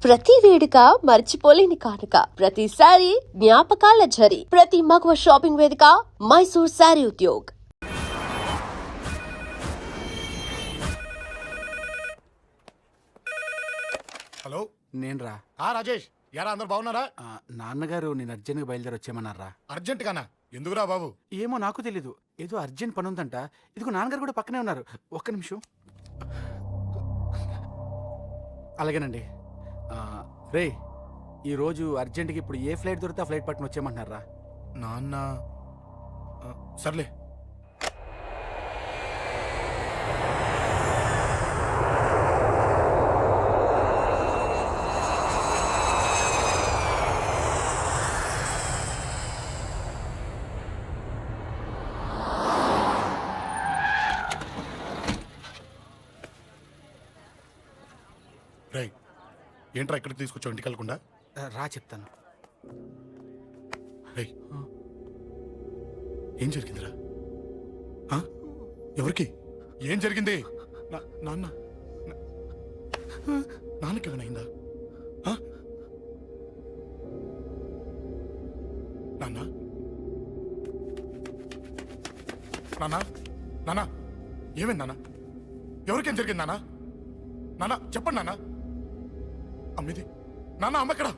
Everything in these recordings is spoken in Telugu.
ప్రతి వేడుక మర్చిపోలేని కానుక, ప్రతిసారి జ్ఞాపకాల ఝరి, ప్రతి మగువ షాపింగ్ వేదిక మైసూర్ శారీ ఉద్యోగ్. హలో, నేను రా. రాజేష్. యారా, అందరు బాగున్నారా? నాన్నగారు నేను అర్జెంట్గా బయలుదేరి వచ్చేయమన్నారా? అర్జెంట్ గానా? ఎందుకురా బాబు? ఏమో నాకు తెలీదు, ఏదో అర్జెంట్ పని ఉందంట. ఇదిగో నాన్నగారు కూడా పక్కనే ఉన్నారు. ఒక్క నిమిషం. అలాగేనండి. రే, ఈరోజు అర్జెంట్గా ఇప్పుడు ఏ ఫ్లైట్ దొరికితే ఆ ఫ్లైట్ పట్టుకుని వచ్చేయమంటున్నారా? నాన్న సర్లే. రై, ఏంట్రా ఇక్కడికి తీసుకొచ్చావు ఇంటికి వెళ్ళకుండా? రా చెప్తాను. రై, ఏం జరిగిందిరా? ఎవరికి ఏం జరిగింది? నాన్న నాన్నకి ఏమైనా అయిందా? నాన్న నాన్న నాన్న ఏమైంది నాన్న? ఎవరికేం జరిగింది నాన్న? నాన్న చెప్పండి నాన్న. అమ్మిది నాన్న, అమ్మ ఎక్కడ?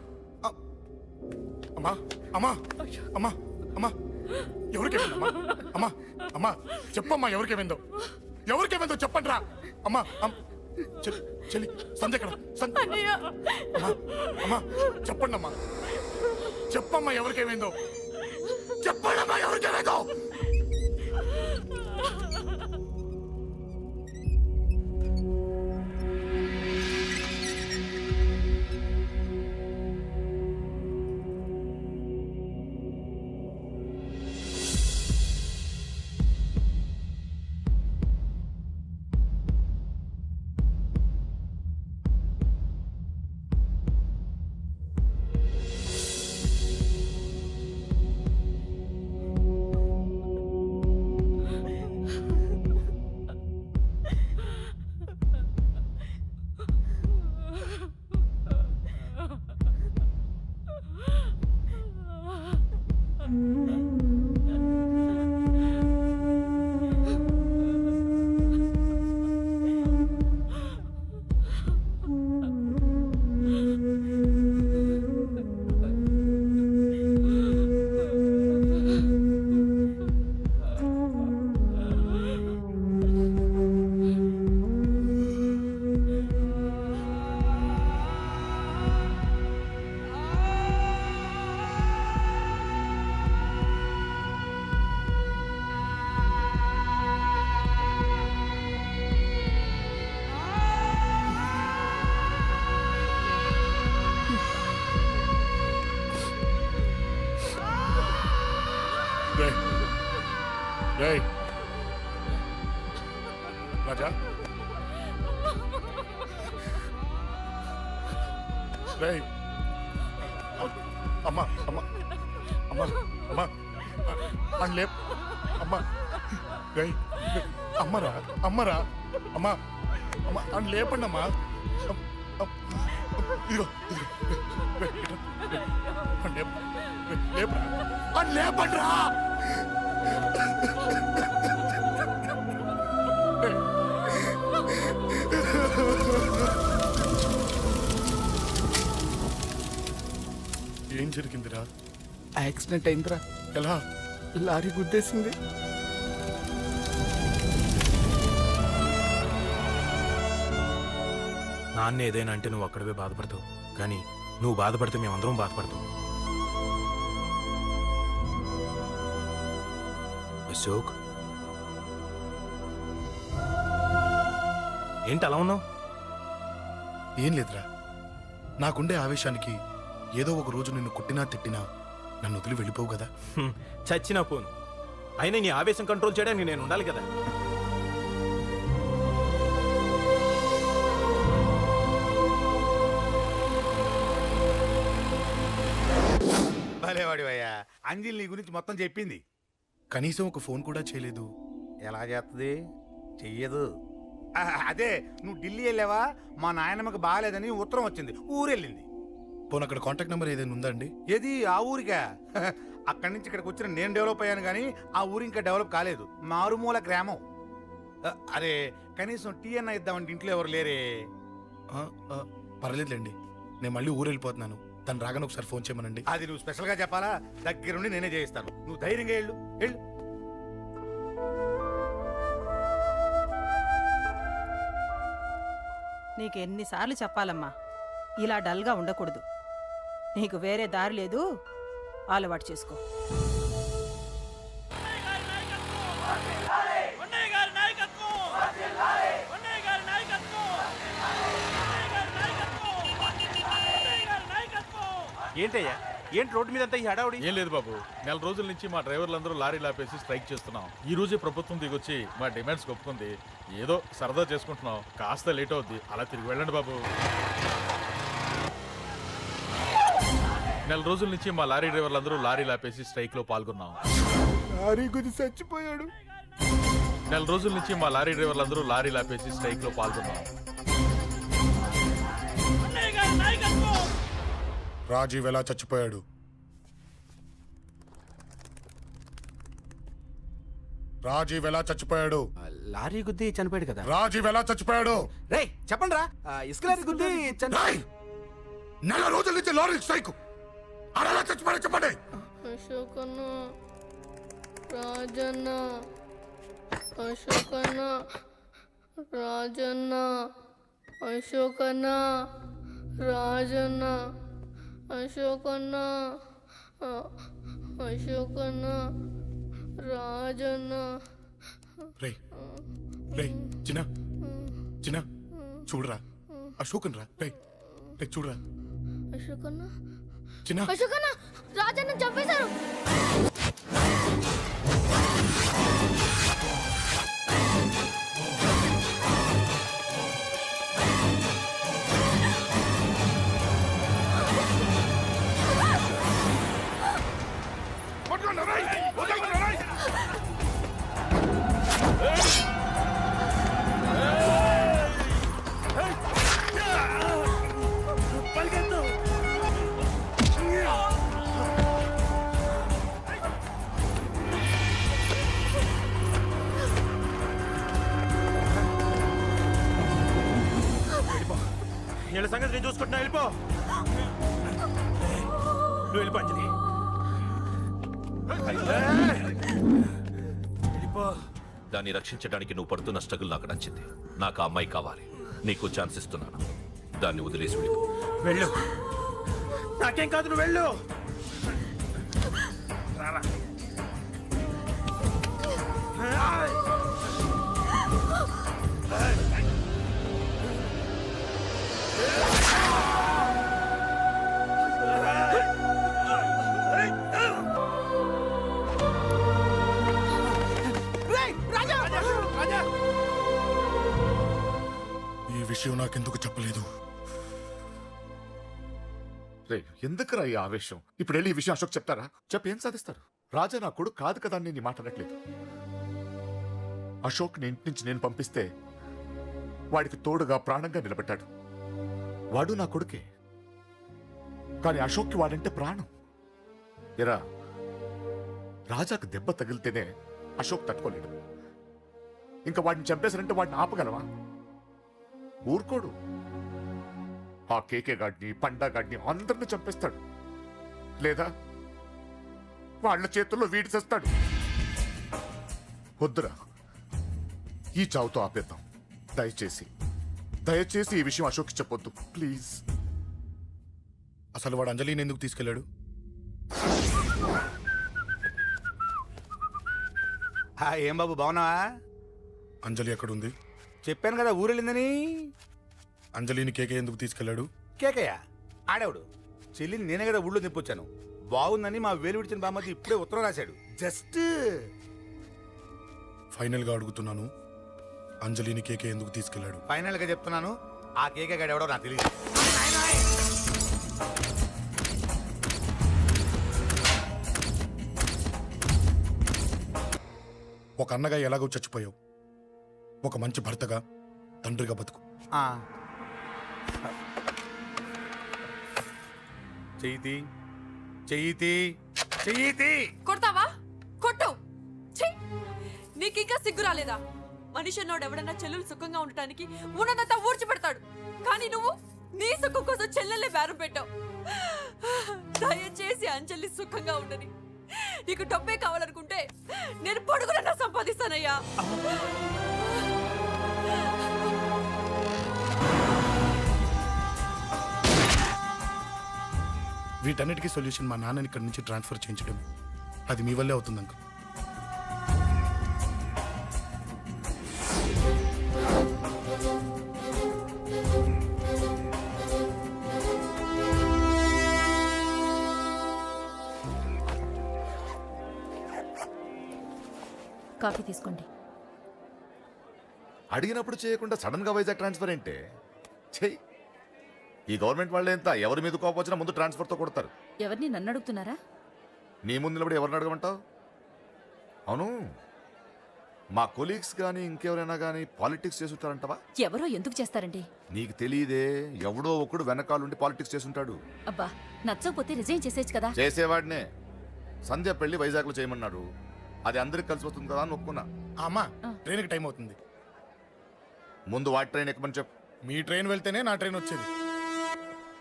అమ్మా అమ్మా అమ్మా అమ్మా ఎవరికేమైందమ్మా? అమ్మా అమ్మా చెప్పమ్మా, ఎవరికేమైందో? ఎవరికేమైందో చెప్పండి రా. అమ్మా చెల్లి సంధ్య ఎక్కడ? అమ్మా అమ్మా చెప్పండి అమ్మా, చెప్పమ్మా ఎవరికేమైందో? చెప్పండి అమ్మా ఎవరికేమైందో? రాజా, అమ్మా అమ్మా అమ్మా అమ్మా అని లేప్. అమ్మా అమ్మరా అమ్మరా అమ్మా అమ్మా అని లేపండి అమ్మా. ఇదిగో అని లేపండి రా. ఏం జరిగిందిరా? యాక్సిడెంట్ అయిందిరా. ఎలా? లారీ గుద్దేసింది. నాన్న ఏదైనా అంటే నువ్వు అక్కడవే బాధపడతావు, కానీ నువ్వు బాధపడితే మేమందరం బాధపడతాం. అశోక్, ఏంటి అలా ఉన్నావు? ఏం లేదురా, నాకుండే ఆవేశానికి ఏదో ఒక రోజు నిన్ను కొట్టినా తిట్టినా నన్ను వదిలి వెళ్ళిపోవు కదా. చచ్చినా పోను, అయినా నీ ఆవేశం కంట్రోల్ చేయడానికి నేను ఉండాలి కదా. భలేవాడివయ్యా, అంజలి నీ గురించి మొత్తం చెప్పింది. కనీసం ఒక ఫోన్ కూడా చేయలేదు. ఎలా చేస్తుంది? చెయ్యదు. అదే నువ్వు ఢిల్లీ వెళ్ళావా? మా నాయనమ్మకి బాగాలేదని ఉత్తరం వచ్చింది, ఊరెళ్ళింది. పోనీ అక్కడ కాంటాక్ట్ నెంబర్ ఏదైనా ఉందా అండి? ఏది ఆ ఊరికా? అక్కడి నుంచి ఇక్కడికి వచ్చిన నేను డెవలప్ అయ్యాను కానీ ఆ ఊరు ఇంకా డెవలప్ కాలేదు. మారుమూల గ్రామం. అరే కనీసం టీ అన్న ఇద్దామంటే ఇంట్లో ఎవరు లేరే. ఆ, ఆ, పర్లేదులేండి, నేను మళ్ళీ ఊరు వెళ్ళిపోతున్నాను. తను రాగానే ఒకసారి ఫోన్ చేయమనండి. అది నువ్వు స్పెషల్గా చెప్పాలా? దగ్గరుండి నేనే చేయిస్తాను. నువ్వు ధైర్యంగా వెళ్ళు వెళ్ళు. నీకెన్నిసార్లు చెప్పాలమ్మా, ఇలా డల్గా ఉండకూడదు. నీకు వేరే దారి లేదు, అలవాటు చేసుకో. ఏంటయ్యా, ఏంటి రోడ్డు మీద అంతా ఈ హడావుడి? ఏం లేదు బాబు, నెల రోజుల నుంచి మా డ్రైవర్లందరూ లారీలు ఆపేసి స్ట్రైక్ చేస్తున్నాం. ఈ రోజే ప్రభుత్వం దిగొచ్చి మా డిమాండ్స్ ఒప్పుకుంది. ఏదో సరదా చేసుకుంటున్నాం, కాస్త లేట్ అవుద్ది, అలా తిరిగి వెళ్ళండి బాబు. నెల రోజుల నుంచి మా లారీ డ్రైవర్లందరూ లారీలు ఆపేసి స్ట్రైక్ లో పాల్గొన్నాం. లారీ గుద్ది చచ్చిపోయాడు. నెల రోజుల నుంచి మా లారీ డ్రైవర్లందరూ లారీలు ఆపేసి స్ట్రైక్ లో పాల్గొన్నాం. రాజీవ్ ఎలా చచ్చిపోయాడు? రాజీవ్ ఎలా చచ్చిపోయాడు? లారీ గుద్ది చనిపోయాడు కదా. రాజీవ్ ఎలా చచ్చిపోయాడు? రే చెప్పండి రా, ఇసుక లారీ గుద్ది రాయ్! నెల రోజుల నుంచి లారీ స్ట్రైక్, అలా చచ్చిపోయాడు చెప్పండి. అశోకన్న, రాజన్న, అశోకన్న, రాజన్న, అశోకన్న, రాజన్న, అశోకన్న, అశోకన్న, రాజన్న. రే రే చిన్న చిన్న చూడరా, అశోకన్ రా. రే రే చూడరా అశోకన్న, చిన్న. అశోకన్న, రాజన్న చంపేశారు. వీళ్ళ సంగతి నేను చూసుకుంటున్నా, వెళ్ళిపో. నువ్వు వెళ్ళిపో అంజలి, వెళ్ళిపో. దాన్ని రక్షించడానికి నువ్వు పడుతున్న స్ట్రగుల్ నాకు నచ్చింది. నాకు ఆ అమ్మాయి కావాలి. నీకు ఛాన్స్ ఇస్తున్నాను. దాన్ని వదిలేసి వెళ్ళిపో. వెళ్ళు, నాకేం కాదు, నువ్వు వెళ్ళు. రారా. ఈ విషయం నాకెందుకు చెప్పలేదు? రే ఎందుకురా ఈ ఆవేశం? ఇప్పుడు వెళ్ళి ఈ విషయం అశోక్ చెప్తారా? చెప్పి ఏం సాధిస్తారు? రాజా నా కొడుకు కాదు కదా అని నేను మాట అనట్లేదు. అశోక్ ని ఇంటి నుంచి నేను పంపిస్తే వాడికి తోడుగా ప్రాణంగా నిలబెట్టాడు. వాడు నా కొడుకే, కానీ అశోక్కి వాడంటే ప్రాణం. ఎరా, రాజాకు దెబ్బ తగిలితేనే అశోక్ తట్టుకోలేడు. ఇంకా వాడిని చంపేశారంటే వాడిని ఆపగలవా? ఊరుకోడు. ఆ కేకే గాడిని, పండా గాడిని అందరిని చంపేస్తాడు. లేదా వాళ్ళ చేతుల్లో వీడి చేస్తాడు. వద్దురా, ఈ చావుతో ఆపేద్దాం. దయచేసి దయచేసి ఈ విషయం అశోక్కి చెప్పొద్దు ప్లీజ్. అసలు వాడు అంజలిని ఎందుకు తీసుకెళ్ళాడు? ఏం బాబు బాగున్నావా? అంజలి ఎక్కడుంది? చెప్పాను కదా ఊరెళ్ళిందని. అంజలిని కేకే ఎందుకు తీసుకెళ్ళాడు? కేకయ్య ఆడేవుడు. చెల్లిని నేనే కదా ఊళ్ళో తెప్పొచ్చాను. బాగుందని మా వేలు విడిచిన బామ్మది ఇప్పుడే ఉత్తరం రాశాడు. జస్ట్ ఫైనల్ గా అడుగుతున్నాను, అంజలిని కేకే ఎందుకు తీసుకెళ్ళాడు? ఫైనల్ గా చెప్తున్నాను, ఆ కేకే గాడు ఎవడో నాకు తెలియదు. ఒక అన్నగా ఎలాగో చచ్చిపోయావు, ఒక మంచి భర్తగా తండ్రిగా బతుకు. ఆ. చెయ్యితి చెయ్యితి చెయ్యితి. కొడతావా? కొట్టు. నీకింకా సిగ్గు రాలేదా? మనిషి అన్నోడు ఎవడన్నా చెల్లెలు సుఖంగా ఉండటానికి ఉన్నదంతా ఊడ్చిపెడతాడు. కానీ నువ్వు నీ సుఖం కోసం చెల్లెల్లే బేరం పెట్టావు. దయచేసి అంజలి సుఖంగా ఉండని. నీకు డబ్బే కావాలనుకుంటే నేను పొడుగునన్నా సంపాదిస్తానయ్యా. వీటన్నిటికీ సొల్యూషన్ మా నాన్నని ఇక్కడి నుంచి ట్రాన్స్ఫర్ చేయించడం. అది మీ వల్లే అవుతుంది అంకుల్. కాఫీ తీసుకోండి. అడిగినప్పుడు చేయకుండా సడన్ గా వైజాగ్ ట్రాన్స్ఫర్ ఏంటే? చెయ్యి. ఈ గవర్నమెంట్ వాళ్ళే ఎంత ఎవరి మీద కోపం వచ్చినా ముందు ట్రాన్స్ఫర్తో కొడతారు. ఎవరిని నన్ను అడుగుతున్నారా? నీ ముందు నిలబడి ఎవరిని అడగమంటావు? అవును, మా కొలీగ్స్ కానీ ఇంకెవరైనా కానీ పాలిటిక్స్ చేస్తుంటారంటవా? ఎవరో ఎందుకు చేస్తారండి? నీకు తెలియదే, ఎవడో ఒకడు వెనకాలండి పాలిటిక్స్ చేస్తుంటాడు. అబ్బా, నచ్చకపోతే రిజైన్ చేసేయచ్చు కదా. చేసేవాడినే. సంధ్య పెళ్లి వైజాగ్లో చేయమన్నాడు. అది అందరికి కలిసి వస్తుంది కదా అని ఒప్పుకున్నా. అమ్మా, ట్రైన్కి టైం అవుతుంది. ముందు వాటి ట్రైన్ ఎక్కమని చెప్పు. మీ ట్రైన్ వెళ్తేనే నా ట్రైన్ వచ్చేది.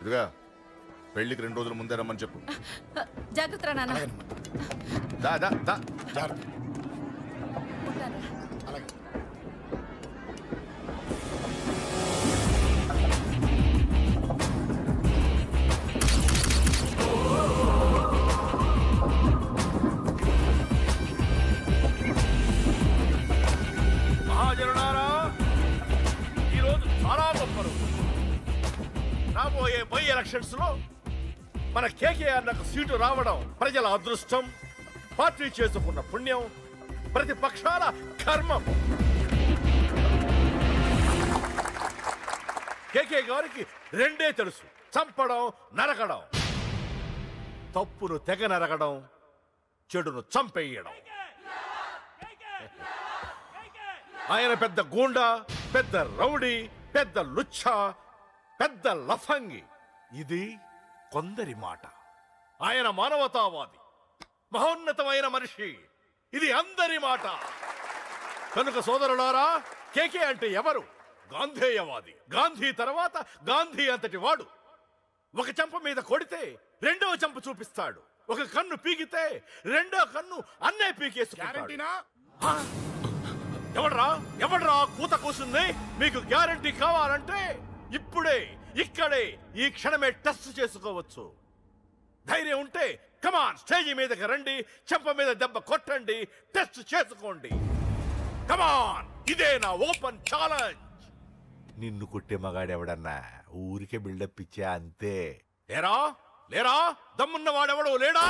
ఇదిగా పెళ్లికి 2 రోజుల ముందే రమ్మని చెప్పు. జాగ్రత్త నాన్న. దా దా దా. జాగ్రత్త. అలాగే. మహాజనులారా, ఈరోజు చాలా గొప్ప రోజు. రాబోయే బై ఎలక్షన్స్ లో మన కేకేఆర్ నాకు సీటు రావడం ప్రజల అదృష్టం, పార్టీ చేసుకున్న పుణ్యం, ప్రతిపక్షాల కర్మం. కేకే గారికి రెండే తెలుసు: చంపడం, నరకడం. తప్పును తెగ నరకడం, చెడును చంపేయడం. ఆయన పెద్ద గూండా, పెద్ద రౌడీ, పెద్ద లుచ్చ, పెద్ద లఫంగి. ఇది కొందరి మాట. ఆయన మానవతావాది, మహోన్నతమైన మనిషి. ఇది అందరి మాట. కనుక సోదరులారా, కేకే అంటే ఎవరు? గాంధేయవాది. గాంధీ తర్వాత గాంధీ అంతటి వాడు. ఒక చెంప మీద కొడితే రెండవ చెంప చూపిస్తాడు. ఒక కన్ను పీకితే రెండో కన్ను అన్నే పీకేసుకుంటాడు. ఎవడ్రా కూత కూసింది? మీకు గ్యారంటీ కావాలంటే ఇప్పుడే, ఇక్కడే, ఈ క్షణమే టెస్ట్ చేసుకోవచ్చు. ధైర్యం ఉంటే కమాన్, స్టేజీ మీదకి రండి, చెంప మీద దెబ్బ కొట్టండి, టెస్ట్ చేసుకోండి. కమాన్, ఇదే నా ఓపెన్ ఛాలెంజ్. నిన్ను కొట్టే మగాడెవడన్నా ఊరికే బిల్డప్ ఇచ్చా అంతే. లేరా దమ్మున్న వాడెవడో లేడా?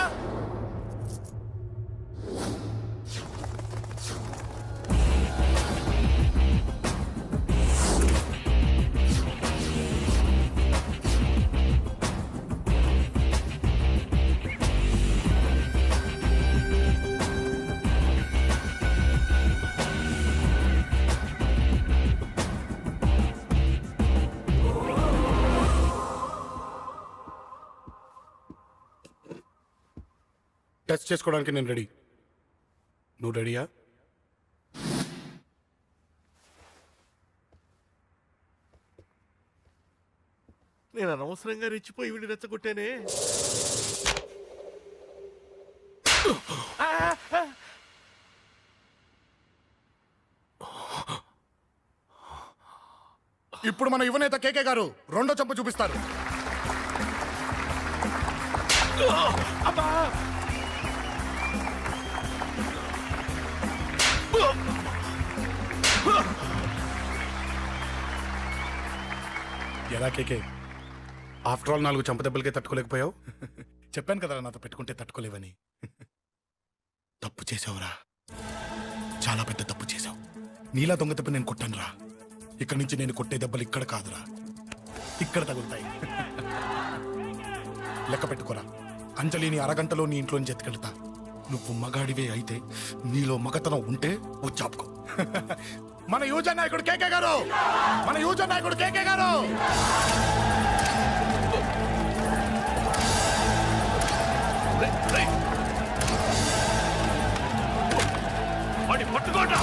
టెస్ట్ చేసుకోవడానికి నేను రెడీ. నువ్వు రెడీయా? నేను అనవసరంగా రెచ్చిపోయి వీడిని రెచ్చగొట్టానే. ఇప్పుడు మన యువనేత కేకే గారు రెండో చెంప చూపిస్తారు. ఎలా కేకే, ఆఫ్టర్ ఆల్ 4 చెంప దెబ్బలకే తట్టుకోలేకపోయావు? చెప్పాను కదా నాతో పెట్టుకుంటే తట్టుకోలేవని. తప్పు చేసావురా, చాలా పెద్ద తప్పు చేసావు. నీలా దొంగ దెబ్బ నేను కొట్టాను రా. ఇక్కడి నుంచి నేను కొట్టే దెబ్బలు ఇక్కడ కాదురా, ఇక్కడ తగులుతాయి. లెక్క పెట్టుకోరా, అంజలిని అరగంటలో నీ ఇంట్లోంచి ఎత్తుకెళ్తా. నువ్వు మగాడివే అయితే, నీలో మగతనం ఉంటే ఓ చాపుకో. మన యువజన నాయకుడు కేకే గారు, మన యువజన నాయకుడు కేకే గారు. వాడి పట్టుకోండి.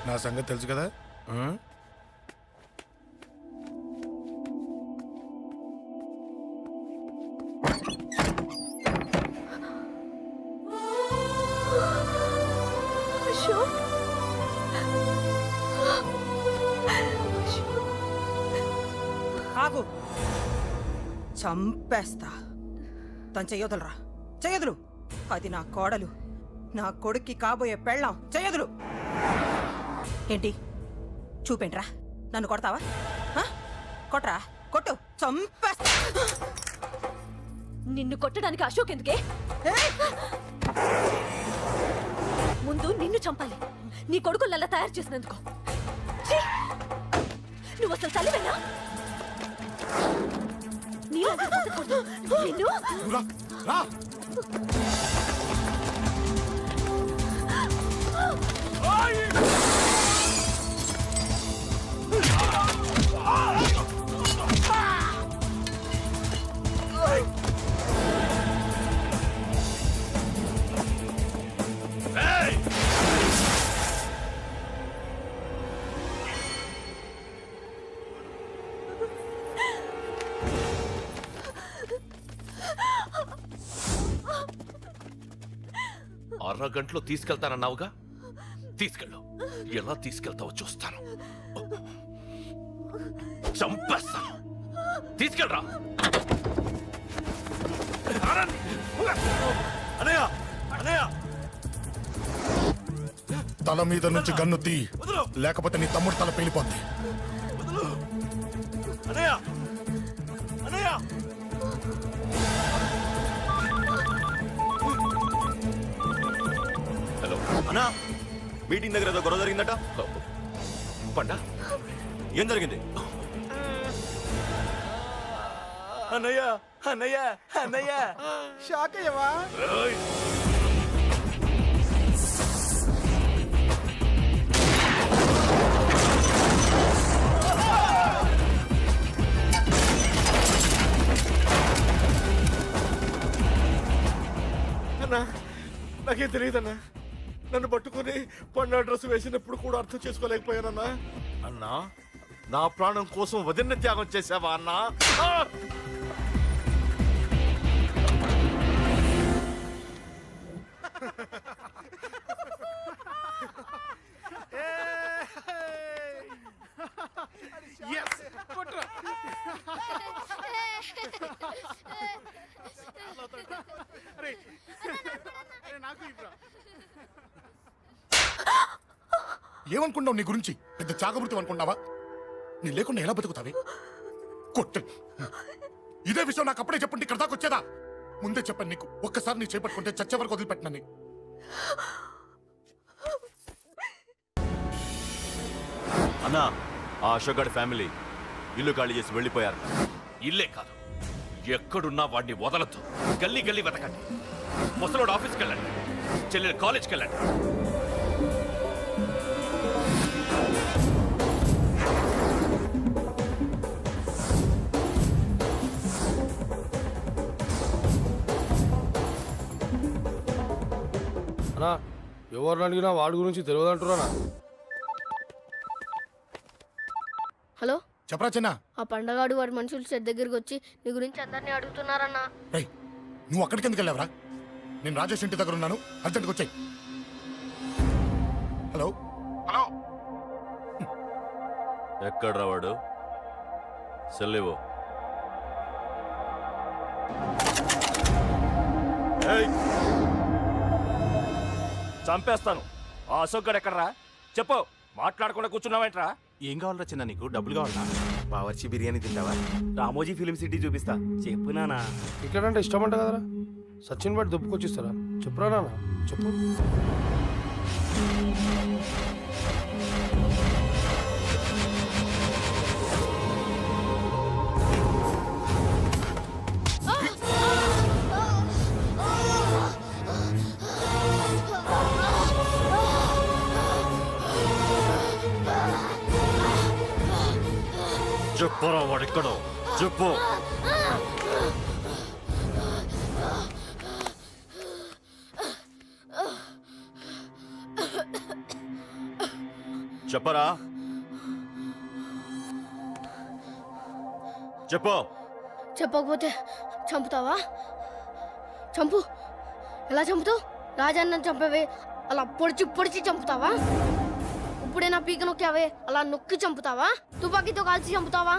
నా సంగతి తెలుసు కదా. ఆగు, చంపేస్తా. తను చెయ్యొదలరా, చెయ్యదులు. అది నా కోడలు, నా కొడుక్కి కాబోయే పెళ్ళాం. చెయ్యదులు. ఏంటి చూపేంట్రా? నన్ను కొడతావా? కొట్రా, కొట్టు, చంపేస్తా. నిన్ను కొట్టడానికి అశోక్ ఎందుకే? ముందు నిన్ను చంపాలి, నీ కొడుకులల్లా తయారు చేసినందుకు. ఛీ! నువ్వు అసలు తల్లివేనా? నిన్ను రా, రా. అరగంటలో తీసుకెళ్తానన్నావుగా, తీసుకెళ్ళు. ఎలా తీసుకెళ్తావో చూస్తాను. చంపేస్తాను. తీసుకెళ్ళరా. అనయ్య, అనయ్య, తల మీద నుంచి గన్ను తీ, లేకపోతే నీ తమ్ముడు తల పేలిపోద్ది. అనయ్య, అనయ్య. హలో అన్నా, మీటింగ్ దగ్గర ఏదో గొడవ జరిగిందట. పండా, ఏం జరిగింది? అన్నయ్య, అన్నయ్య, అన్నయ్య. షాక్ అయ్యవా? అన్నా, నాకేం తెలియదన్నా. నన్ను పట్టుకుని పండు డ్రెస్ వేసినప్పుడు కూడా అర్థం చేసుకోలేకపోయానన్నా. అన్నా, నా ప్రాణం కోసం వదిన త్యాగం చేసావా అన్నా? ఏమనుకున్నావు నీ గురించి? పెద్ద చాగమృతం అనుకున్నావా? నీ లేకుండా ఎలా బతుకుతావే? కొట్టు. ఇదే విషయం నాకు అప్పుడే చెప్పండి, ఇక్కడ దాకా వచ్చేదా? ముందే చెప్పాను నీకు, ఒక్కసారి నీ చేపట్టుకుంటే చచ్చే వరకు వదిలిపెట్టినని. అన్నా, ఆ అశోక్ గారి ఫ్యామిలీ ఇల్లు ఖాళీ చేసి వెళ్ళిపోయారు. ఇల్లే కాదు, ఎక్కడున్నా వాడిని వదలద్దు. గల్లీ గల్లీ వెతకండి. ముసలోడు ఆఫీస్కి వెళ్ళండి, చెల్లెలు కాలేజ్కి వెళ్ళండి. అన్నా, ఎవరిని అడిగినా వాడి గురించి తెలియదంటున్నా. హలో, చెప్పరా చిన్న. ఆ పండగాడు వాడి మనుషులు సెట్ దగ్గరికి వచ్చి నీ గురించి అందరినీ అడుగుతున్నారన్నా. రేయ్, నువ్వు అక్కడికి ఎందుకు వెళ్ళావరా? నేను రాజేష్ ఇంటి దగ్గర ఉన్నాను, అర్జెంట్గా వచ్చాయి. Hello, hello. ఎక్కడ్రా వాడు? సెల్లివో. చంపేస్తాను. ఆ అశోక్ గడు ఎక్కడ్రా? చెప్పు. మాట్లాడకుండా కూర్చున్నావేంట్రా? ఏం కావాలరా చిన్న? నీకు డబ్బులు కావాలా? బావర్చి బిర్యానీ తింటావా? రామోజీ ఫిలిం సిటీ చూపిస్తా. చెప్పు నానా. ఇక్కడంటే ఇష్టం అంట కదరా? సచిన్ బట్టి దుప్పుకొచ్చిస్తారా? చెప్పురా నాన్న, చెప్పు. చెప్పరా వాడిక్కడో చెప్పు. చెప్పరా, చెప్పు. చెప్పకపోతే చంపుతావా? చంపు. ఎలా చంపుతావు? రాజాన్నని చంపవే అలా పొడిచి పొడిచి చంపుతావా? ఇప్పుడైనా పీక నొక్కావే అలా నొక్కి చంపుతావా? తుపాకీతో కాల్చి చంపుతావా?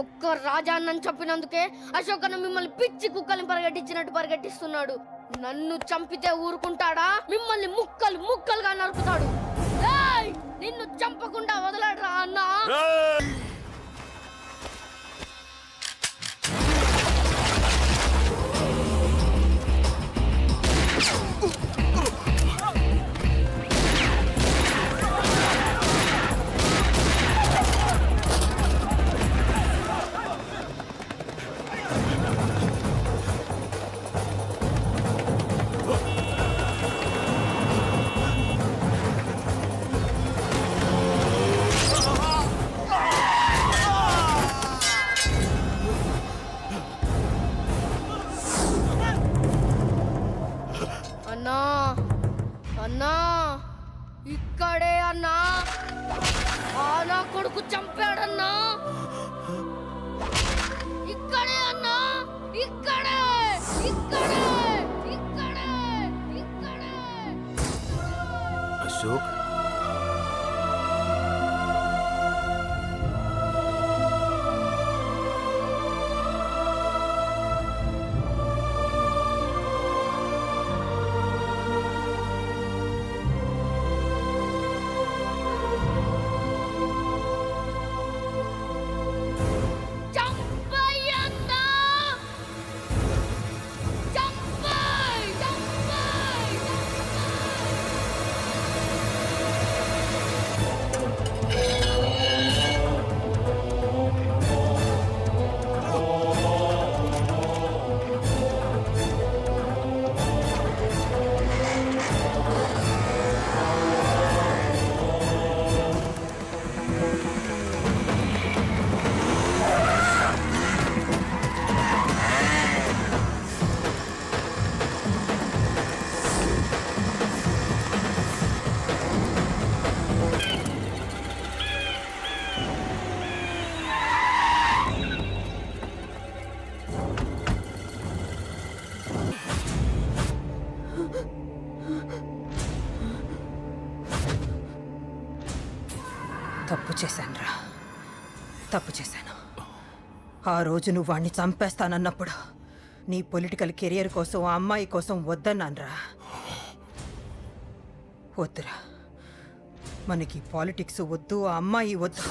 ఒక్క రాజాన్నని చంపినందుకే అశోక్ అన్న మిమ్మల్ని పిచ్చి కుక్కల్ని పరిగెట్టించినట్టు పరిగెట్టిస్తున్నాడు. నన్ను చంపితే ఊరుకుంటాడా? మిమ్మల్ని ముక్కలు ముక్కలుగా నరుకుతాడు. ఏయ్! నిన్ను చంపకుండా వదలడరా అన్నా. అన్నా అన్నా ఇక్కడే అన్నా. ఆ నా కొడుకు చంపాడన్నా. ఇక్కడే అన్నా. ఇక్కడే ఇక్కడే ఇక్కడే ఇక్కడే. అశోక్, చంపయ్యన్నా. చంపయ్ చంపయ్ తప్పు చేశానురా, తప్పు చేశాను. ఆ రోజు నువ్వు వాణ్ణి చంపేస్తానన్నప్పుడు నీ పొలిటికల్ కెరియర్ కోసం ఆ అమ్మాయి కోసం వద్దన్నానురా. వద్దురా, మనకి పాలిటిక్స్ వద్దు, ఆ అమ్మాయి వద్దు.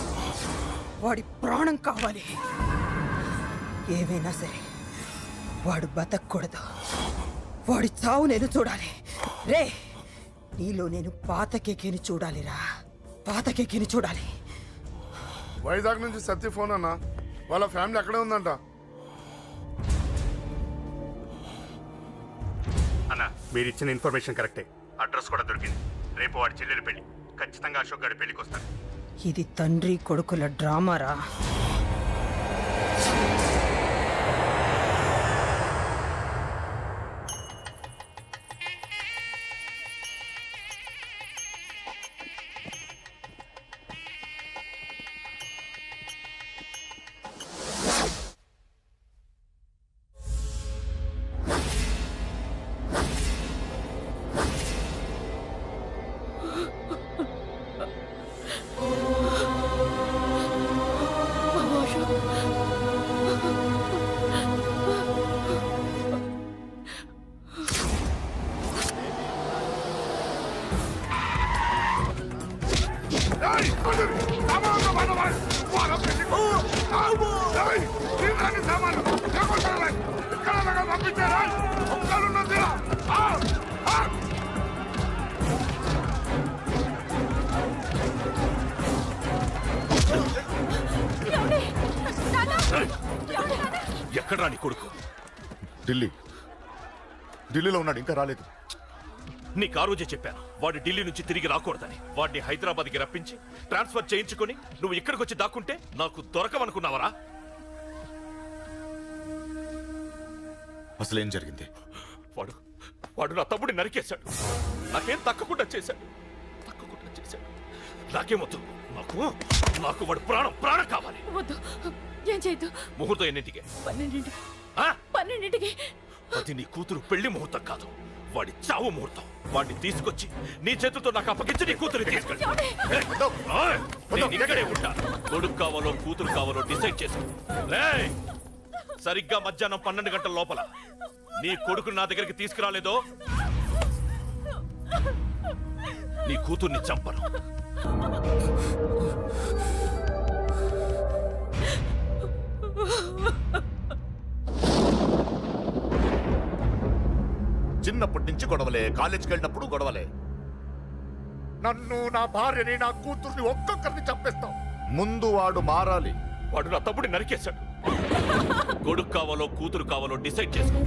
వాడి ప్రాణం కావాలి. ఏమైనా సరే వాడు బతకూడదు. వాడి చావు నేను చూడాలి. రే, నీలో నేను పాత కేకేని చూడాలిరా, పాత కేకేని చూడాలి. వైజాగ్ నుంచి సత్య ఫోన్ అన్న, వాళ్ళ ఫ్యామిలీ అక్కడే ఉందంట. అన్న, మీరు ఇచ్చిన ఇన్ఫర్మేషన్ కరెక్టే. అడ్రస్ కూడా దొరికింది. రేపు వాడి చెల్లెలు పెళ్లి. ఖచ్చితంగా అశోక్ గారి పెళ్లికి వస్తాను. ఇది తండ్రి కొడుకుల డ్రామారా. ఎక్కడ్రా నీ కొడుకు? ఢిల్లీలో ఉన్నాడు, ఇంకా రాలేదు. నీకు ఆ రోజే చెప్పాను వాడు ఢిల్లీ నుంచి తిరిగి రాకూడదని. వాడిని హైదరాబాద్కి రప్పించి ట్రాన్స్ఫర్ చేయించుకొని నువ్వు ఇక్కడికి వచ్చి దాక్కుంటే నాకు దొరకవనుకున్నావరా? అసలేం జరిగింది? వాడు వాడు నా తమ్ముడిని నరికేశాడు. నాకేం తక్కకుండా చేశాడు. నాకేమొద్దు. నాకు వాడు ప్రాణం కావాలి. వద్దు, ఏం చేయొద్దు. ముహూర్తం ఎన్నింటికి? 12ంటికి. అది నీ కూతురు పెళ్లి ముహూర్తం కాదు, వాడి చావు ముహూర్తం. వాడిని తీసుకొచ్చి నీ చేతులతో నాకు అప్పగించి నీ కూతురు తీసుకెళ్ళి ఇక్కడే ఉంటా. కొడుకు కావాలో కూతురు కావాలో డిసైడ్ చేశాను. సరిగ్గా మధ్యాహ్నం 12 గంటల లోపల నీ కొడుకుని నా దగ్గరికి తీసుకురాలేదో నీ కూతుర్ని చంపను. చిన్నప్పటి నుంచి గొడవలే, కాలేజీకి వెళ్ళినప్పుడు గొడవలే. నన్ను, నా భార్యని, నా కూతుర్ని ఒక్కొక్కరిని చంపేస్తాం. ముందు వాడు మారాలి. వాడు నా తమ్ముడిని నరికేశాడు. కొడుకు కావాలో కూతురు కావాలో డిసైడ్ చేసుకో.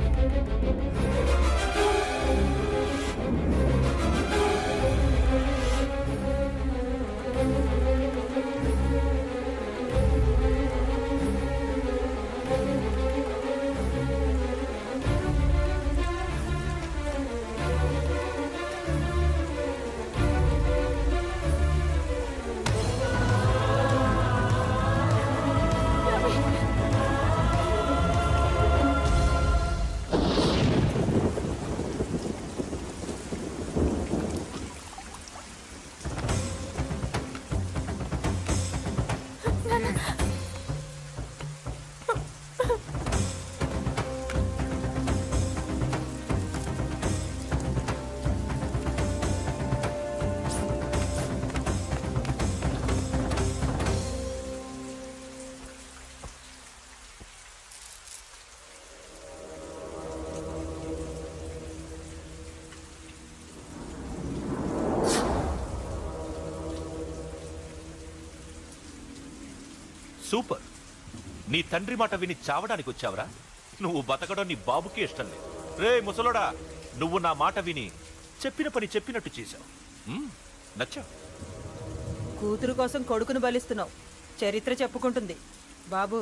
సూపర్. నీ తండ్రి మాట విని చావడానికి వచ్చావరా? నువ్వు బతకడం నీ బాబుకి ఇష్టం లేదు. రే ముసలోడా, నువ్వు నా మాట విని చెప్పిన పని చెప్పినట్టు చేశావు. నచ్చావు. కూతురు కోసం కొడుకును బలిస్తున్నావు. చరిత్ర చెప్పుకుంటుంది. బాబు,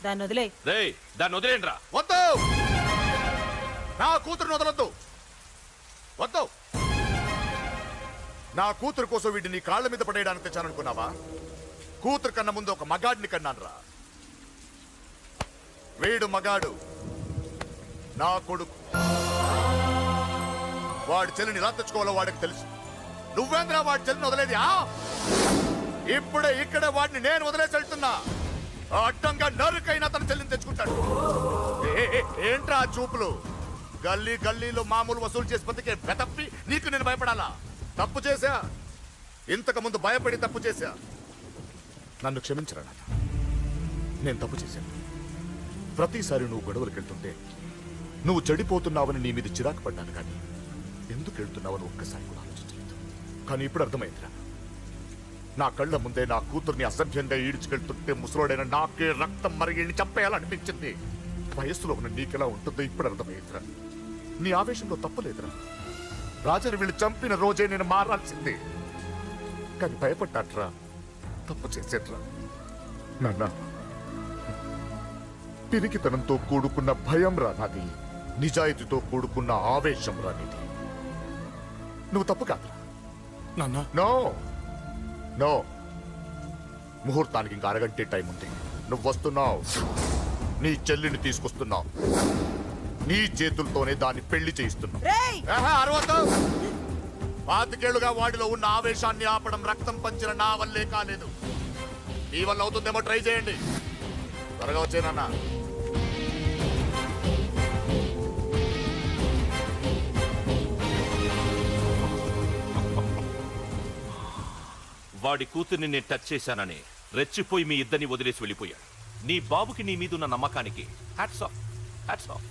దాన్ని వదిలే. రే దాన్ని వదిలేండ్రా. వద్దు, నా కూతురుని వదలొద్దు. వద్దు. నా కూతురు కోసం వీడిని నీ కాళ్ళ మీద పడేయడానికి తెచ్చాననుకున్నావా? కూతురు కన్నా ముందు ఒక మగాడిని కన్నాను రా. వీడు మగాడు, నా కొడుకు. వాడి చెల్లిని ఎలా తెచ్చుకోవాలో వాడికి తెలుసు. నువ్వేంద్రా వాడి చెల్లిని వదిలేది? ఇప్పుడే ఇక్కడే వాడిని నేను వదిలేసి వెళ్తున్నా. అడ్డంగా నరుకైనా తన చెల్లిని తెచ్చుకుంటాడు. ఏంట్రా చూపులు? గల్లీ గల్లీలో మామూలు వసూలు చేసి బతికే బెతప్పి నీకు నేను భయపడాలా? తప్పు చేశా, ఇంతకు ముందు భయపడి తప్పు చేశా. నన్ను క్షమించరా నాన్న, నేను తప్పు చేశాను. ప్రతిసారి నువ్వు గొడవలకు వెళ్తుంటే నువ్వు చెడిపోతున్నావని నీ మీద చిరాకు పడ్డాను, కానీ ఎందుకు వెళ్తున్నావని ఒక్కసారి కూడా ఆలోచించలేదు. కానీ ఇప్పుడు అర్థమైందిరా, నా కళ్ళ ముందే నా కూతుర్ని అసభ్యంగా ఈడ్చుకెళ్తుంటే ముసలోడైన నాకే రక్తం మరిగి చంపేయాలనిపించింది. వయస్సులో ఉన్న నీకెలా ఉంటుందో ఇప్పుడు అర్థమైందిరా. నీ ఆవేశంలో తప్పులేదురా. రాజని వీళ్ళు చంపిన రోజే నేను మారాల్సిందే, కానీ భయపడ్డాట్రా. తప్పు చేసేట్రా నాన్న. పిరికితనంతో కూడుకున్న భయం రా నాది, నిజాయితీతో కూడుకున్న ఆవేశం రా నీది. నువ్వు తప్పు కాదురా నాన్న. నో నో, ముహూర్తానికి ఇంకా అరగంటే టైం ఉంది. నువ్వు వస్తున్నావు, నీ చెల్లిని తీసుకొస్తున్నావు. నీ చేతులతోనే దాన్ని పెళ్లి చేయిస్తున్నావు. అరవద్దు. 25 ఏళ్లుగా వాడిలో ఉన్న ఆవేశాన్ని ఆపడం రక్తం పంచిన నా వల్లే కాలేదు. నీ వల్ల అవుతుందేమో ట్రై చేయండి. త్వరగా వచ్చేనన్నా. వాడి కూతుర్ని నేను టచ్ చేశానని రెచ్చిపోయి మీ ఇద్దరిని వదిలేసి వెళ్ళిపోయాడు. నీ బాబుకి నీ మీదున్న నమ్మకానికి హ్యాట్స్ ఆఫ్, హ్యాట్స్ ఆఫ్.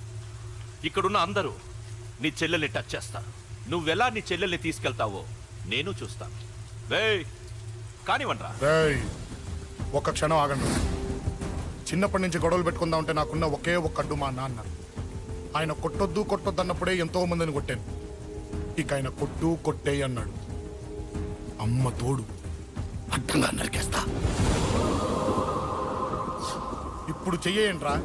ఇక్కడున్న అందరూ నీ చెల్లెల్ని టచ్ చేస్తారు. నువ్వెలా నీ చెల్లెల్ని తీసుకెళ్తావో నేను చూస్తాను. కానివ్వండ్రా. ఒక్క క్షణం ఆగండి. చిన్నప్పటి నుంచి గొడవలు పెట్టుకుందాం అంటే నాకున్న ఒకే ఒక్క అడ్డు మా నాన్న. ఆయన కొట్టొద్దు కొట్టొద్దు అన్నప్పుడే ఎంతో మందిని కొట్టాను. ఇక ఆయన కొట్టు కొట్టేయి అన్నాడు. అమ్మ తోడు అడ్డంగా నరికేస్తా. ఇప్పుడు చెయ్యేయండ్రా.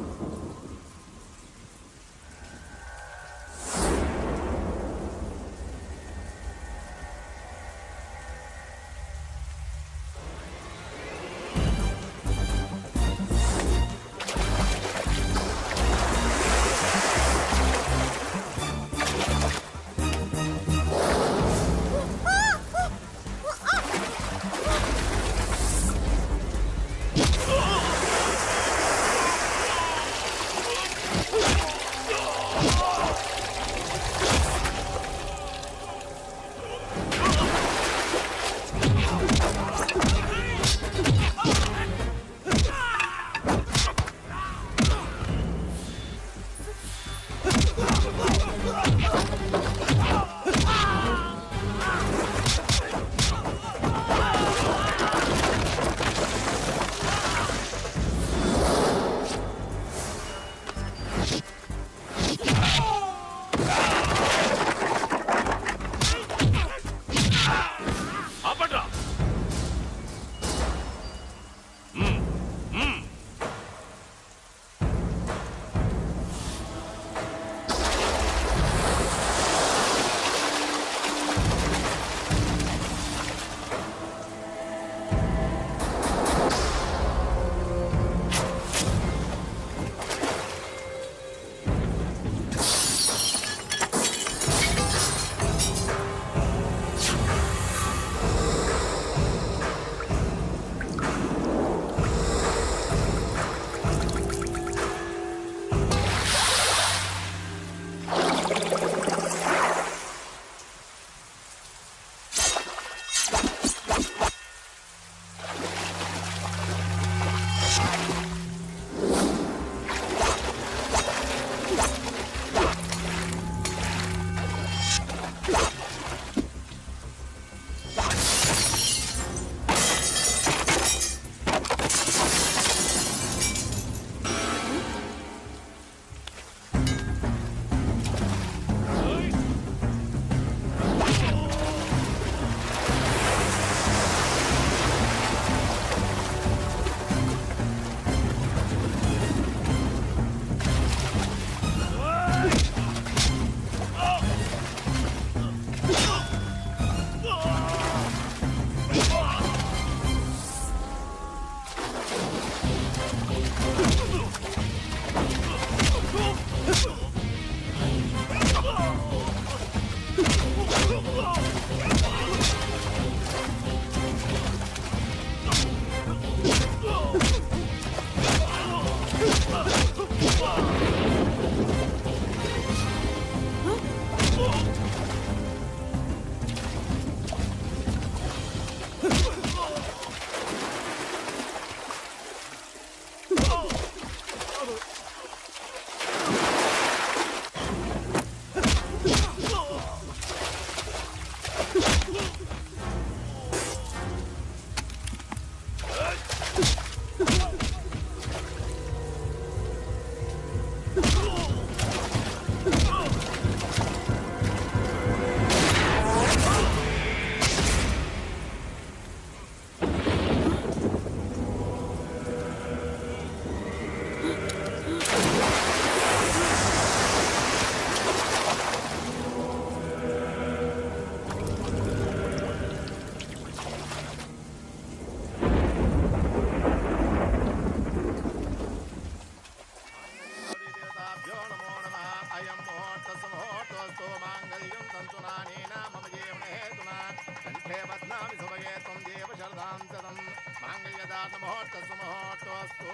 मांगल्यदात मुहूर्तस्तु मुहूर्तोऽस्तु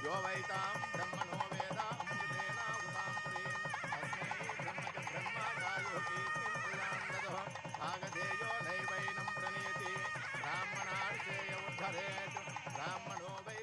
यो वैतां ब्रह्मणो वेद